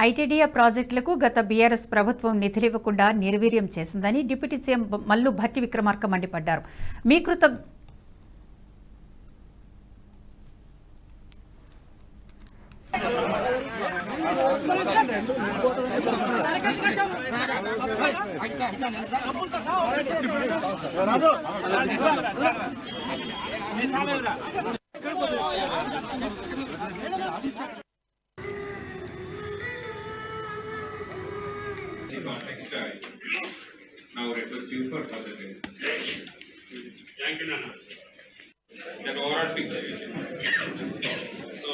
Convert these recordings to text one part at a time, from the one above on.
ITDA ప్రాజెక్టులకు గత BRS ప్రభుత్వం నిధులివ్వకుండా నిర్వీర్యం చేసిందని డిప్యూటీ సీఎం మల్లు భట్టి విక్రమార్క మండిపడ్డారు. Now request you for further details. Thank you, Nana. That overall picture. So.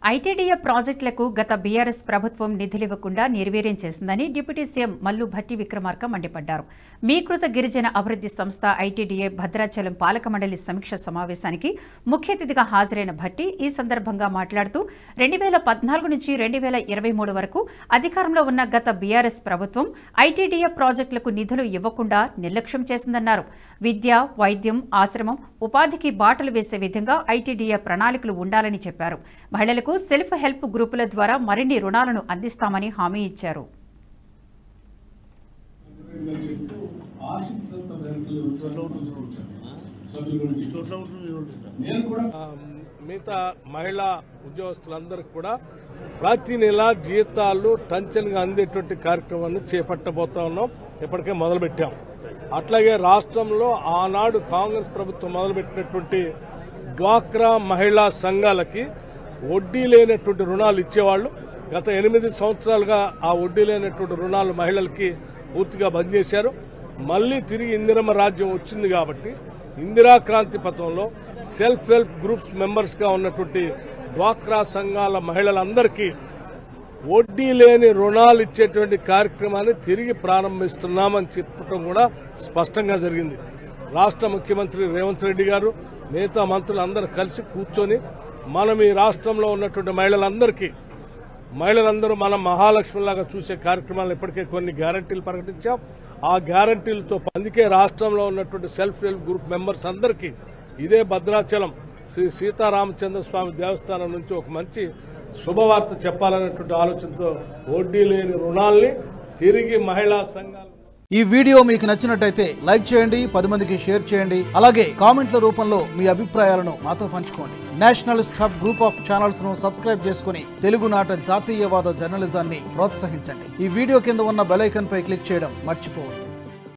ITDA ప్రాజెక్టులకు గత బీఆర్ఎస్ ప్రభుత్వం నిధులివ్వకుండా నిర్వీర్యం చేసిందని డిప్యూటీ సీఎం మల్లు భట్టి విక్రమార్క మండిపడ్డారు. మీకృత గిరిజన అభివృద్ధి సంస్థ ఐటీడీఏ భద్రాచలం పాలక మండలి సమీక్ష సమావేశానికి ముఖ్య అతిథిగా హాజరైన భట్టి ఈ సందర్భంగా మాట్లాడుతూ 2014 నుంచి 2023 వరకు అధికారంలో ఉన్న గత బీఆర్ఎస్ ప్రభుత్వం ఐటీడీఏ ప్రాజెక్టులకు నిధులు ఇవ్వకుండా నిర్లక్ష్యం చేసిందన్నారు. విద్య, వైద్యం, ఆశ్రమం, ఉపాధికి బాటలు వేసే విధంగా ఐటీడీఏ ప్రణాళికలు ఉండాలని చెప్పారు. మహిళలకు సెల్ఫ్ హెల్ప్ గ్రూపుల ద్వారా మరిన్ని రుణాలను అందిస్తామని హామీ ఇచ్చారు. మిగతా మహిళా ఉద్యోగస్తులందరికీ కూడా ప్రతి నెల జీతాలు టంచన్గా అందేటువంటి కార్యక్రమాన్ని చేపట్టబోతా ఉన్నాం. ఇప్పటికే మొదలుపెట్టాం. అట్లాగే రాష్ట్రంలో ఆనాడు కాంగ్రెస్ ప్రభుత్వం మొదలుపెట్టినటువంటి డ్వాక్రా మహిళా సంఘాలకి వడ్డీ లేనటువంటి రుణాలు ఇచ్చేవాళ్లు. గత 8 సంవత్సరాలుగా ఆ వడ్డీ లేనటువంటి రుణాలు మహిళలకి పూర్తిగా బంద్ చేశారు. మళ్లీ తిరిగి ఇందిరమ్మ రాజ్యం వచ్చింది కాబట్టి ఇందిరా క్రాంతి పథంలో సెల్ఫ్ హెల్ప్ గ్రూప్స్ మెంబర్స్ గా ఉన్నటువంటి డ్వాక్రా సంఘాల మహిళలందరికీ వడ్డీ లేని రుణాలు ఇచ్చేటువంటి కార్యక్రమాన్ని తిరిగి ప్రారంభిస్తున్నామని చెప్పడం కూడా స్పష్టంగా జరిగింది. రాష్ట్ర ముఖ్యమంత్రి రేవంత్ రెడ్డి గారు మిగతా మంత్రులందరూ కలిసి కూర్చొని మనం ఈ రాష్ట్రంలో ఉన్నటువంటి మహిళలందరూ మనం మహాలక్ష్మిలాగా చూసే కార్యక్రమాలు ఇప్పటికే కొన్ని గ్యారంటీలు ప్రకటించాం. ఆ గ్యారంటీలతో అందుకే రాష్ట్రంలో ఉన్నటువంటి సెల్ఫ్ హెల్ప్ గ్రూప్ మెంబర్స్ అందరికీ ఇదే భద్రాచలం శ్రీ సీతారామచంద్ర స్వామి దేవస్థానం నుంచి ఒక మంచి శుభవార్త చెప్పాలనేటువంటి ఆలోచనతో వడ్డీ లేని రుణాల్ని తిరిగి మహిళా సంఘాలు. ఈ వీడియో మీకు నచ్చినట్టయితే లైక్ చేయండి, 10 మందికి షేర్ చేయండి. అలాగే కామెంట్ల రూపంలో మీ అభిప్రాయాలను మాతో పంచుకోండి. Nationalist hub group of channels ను సబ్స్క్రైబ్ చేసుకుని తెలుగునాట జాతీయవాద జర్నలిజాన్ని ప్రోత్సహించండి. ఈ వీడియో కింద ఉన్న బెల్ ఐకాన్ పై క్లిక్ చేయడం మర్చిపోవద్దు.